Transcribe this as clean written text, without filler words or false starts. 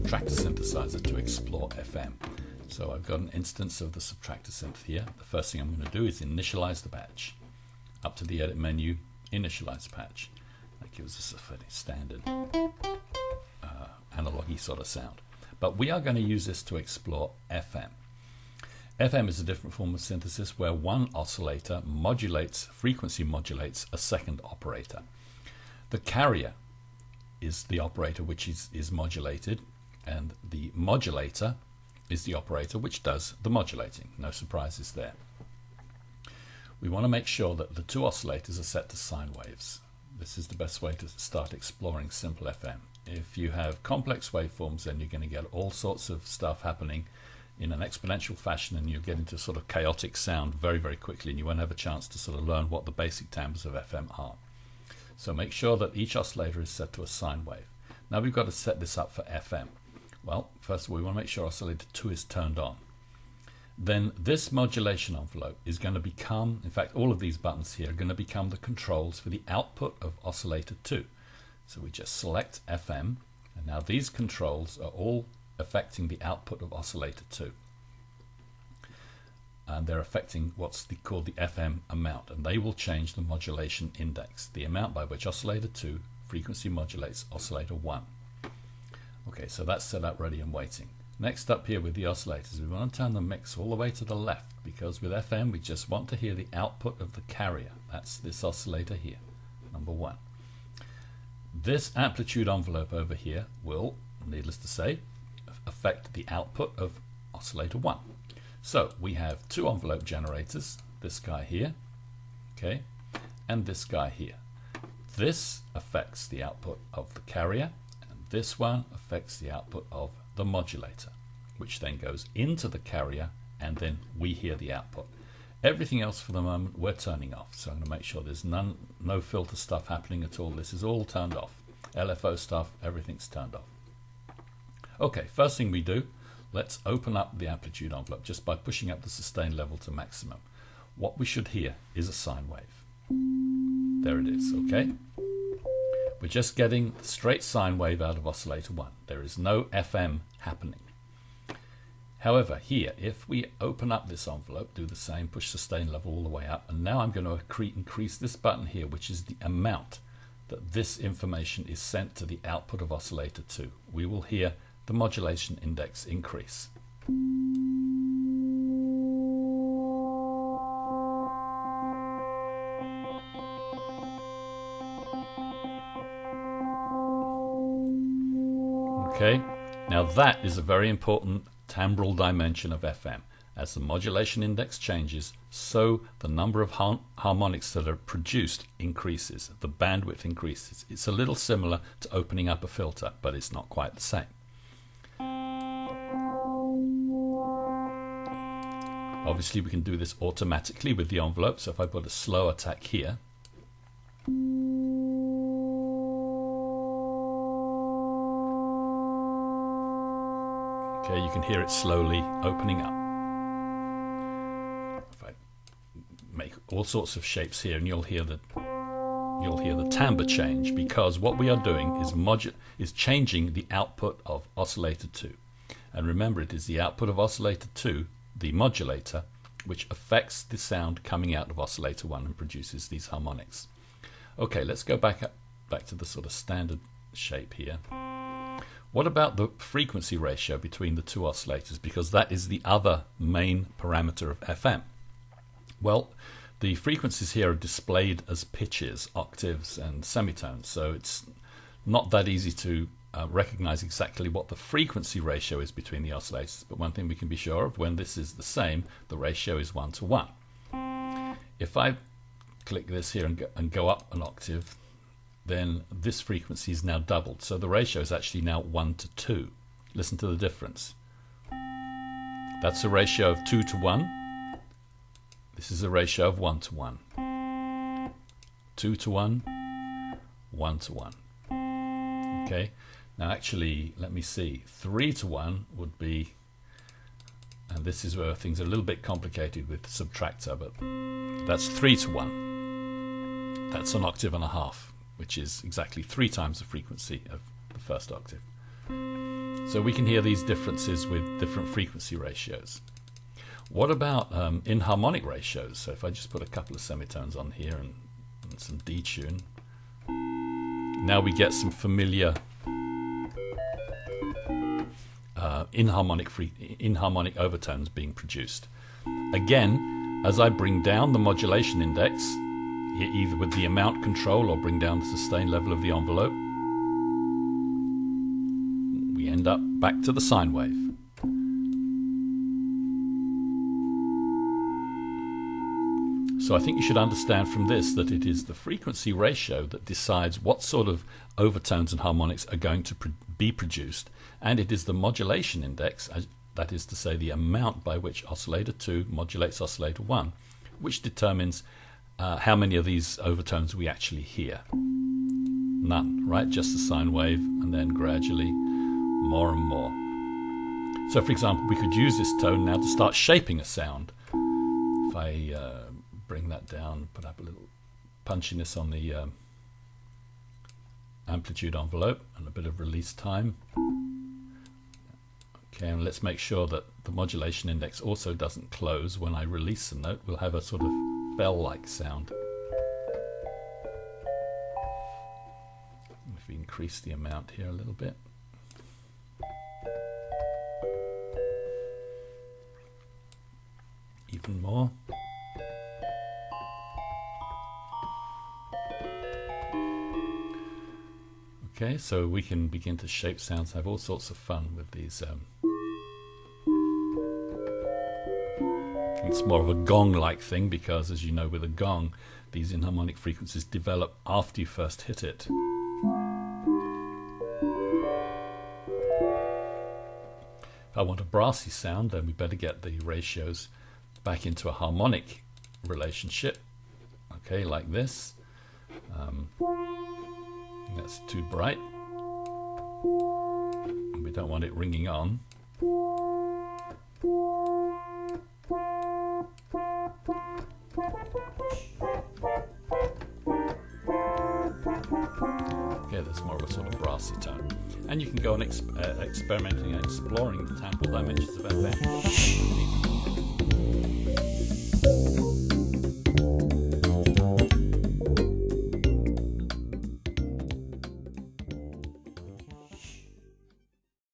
subtractor synthesizer to explore FM. So I've got an instance of the subtractor synth here. The first thing I'm going to do is initialize the patch. Up to the edit menu, initialize patch. That gives us a fairly standard analog-y sort of sound. But we are going to use this to explore FM. FM is a different form of synthesis where one oscillator frequency modulates a second operator. The carrier is the operator which is modulated, and the modulator is the operator which does the modulating. No surprises there. We want to make sure that the two oscillators are set to sine waves. This is the best way to start exploring simple FM. If you have complex waveforms, then you're going to get all sorts of stuff happening in an exponential fashion, and you'll get into sort of chaotic sound very, very quickly, and you won't have a chance to sort of learn what the basic timbres of FM are. So make sure that each oscillator is set to a sine wave. Now we've got to set this up for FM. Well, first of all, we want to make sure oscillator 2 is turned on. Then this modulation envelope is going to become, in fact, all of these buttons here are going to become the controls for the output of oscillator 2. So we just select FM, and now these controls are all affecting the output of oscillator 2. And they're affecting what's called the FM amount, and they will change the modulation index, the amount by which oscillator 2 frequency modulates oscillator 1. Okay, so that's set up, ready and waiting. Next up here with the oscillators, we want to turn the mix all the way to the left, because with FM we just want to hear the output of the carrier. That's this oscillator here, number 1. This amplitude envelope over here will, needless to say, affect the output of oscillator 1. So we have two envelope generators, this guy here, okay, and this guy here. This affects the output of the carrier, and this one affects the output of the modulator, which then goes into the carrier, and then we hear the output. Everything else for the moment we're turning off, so I'm going to make sure there's no filter stuff happening at all. This is all turned off. LFO stuff, everything's turned off. Okay, first thing we do, let's open up the amplitude envelope just by pushing up the sustain level to maximum. What we should hear is a sine wave. There it is, okay? We're just getting the straight sine wave out of oscillator 1. There is no FM happening. However, here, if we open up this envelope, do the same, push sustain level all the way up, and now I'm going to increase this button here, which is the amount that this information is sent to the output of oscillator 2. We will hear the modulation index increase. Okay, now that is a very important timbral dimension of FM. As the modulation index changes, so the number of harmonics that are produced increases, the bandwidth increases. It's a little similar to opening up a filter, but it's not quite the same. Obviously we can do this automatically with the envelope, so if I put a slow attack here, okay, you can hear it slowly opening up. If I make all sorts of shapes here, and you'll hear the timbre change, because what we are doing is changing the output of oscillator 2. And remember, it is the output of oscillator 2, the modulator, which affects the sound coming out of oscillator 1 and produces these harmonics. Okay, let's go back to the sort of standard shape here. What about the frequency ratio between the two oscillators? Because that is the other main parameter of FM. Well, the frequencies here are displayed as pitches, octaves, and semitones, so it's not that easy to recognize exactly what the frequency ratio is between the oscillators, but one thing we can be sure of, when this is the same, the ratio is 1 to 1. If I click this here and go up an octave, then this frequency is now doubled, so the ratio is actually now 1 to 2. Listen to the difference. That's a ratio of 2 to 1. This is a ratio of 1 to 1. 2 to 1, 1 to 1. Okay, now actually, let me see, 3 to 1 would be, and this is where things are a little bit complicated with the subtractor, but that's 3 to 1. That's an octave and a half, which is exactly 3 times the frequency of the first octave. So we can hear these differences with different frequency ratios. What about inharmonic ratios? So if I just put a couple of semitones on here and some detune, now we get some familiar inharmonic overtones being produced. Again, as I bring down the modulation index, either with the amount control or bring down the sustained level of the envelope, we end up back to the sine wave. So I think you should understand from this that it is the frequency ratio that decides what sort of overtones and harmonics are going to be produced, and it is the modulation index, that is to say the amount by which oscillator 2 modulates oscillator 1, which determines how many of these overtones we actually hear. None, right? Just the sine wave, and then gradually more and more. So for example, we could use this tone now to start shaping a sound. If I bring that down, put up a little punchiness on the amplitude envelope and a bit of release time. Okay, and let's make sure that the modulation index also doesn't close. When I release the note, we'll have a sort of bell-like sound. If we increase the amount here a little bit. Even more. Okay, so we can begin to shape sounds, have all sorts of fun with these. It's more of a gong-like thing because, as you know, with a gong, these inharmonic frequencies develop after you first hit it. If I want a brassy sound, then we better get the ratios back into a harmonic relationship. Okay, like this. That's too bright. We don't want it ringing on. Okay, that's more of a sort of brassy tone. And you can go on experimenting and exploring the temporal dimensions of FM.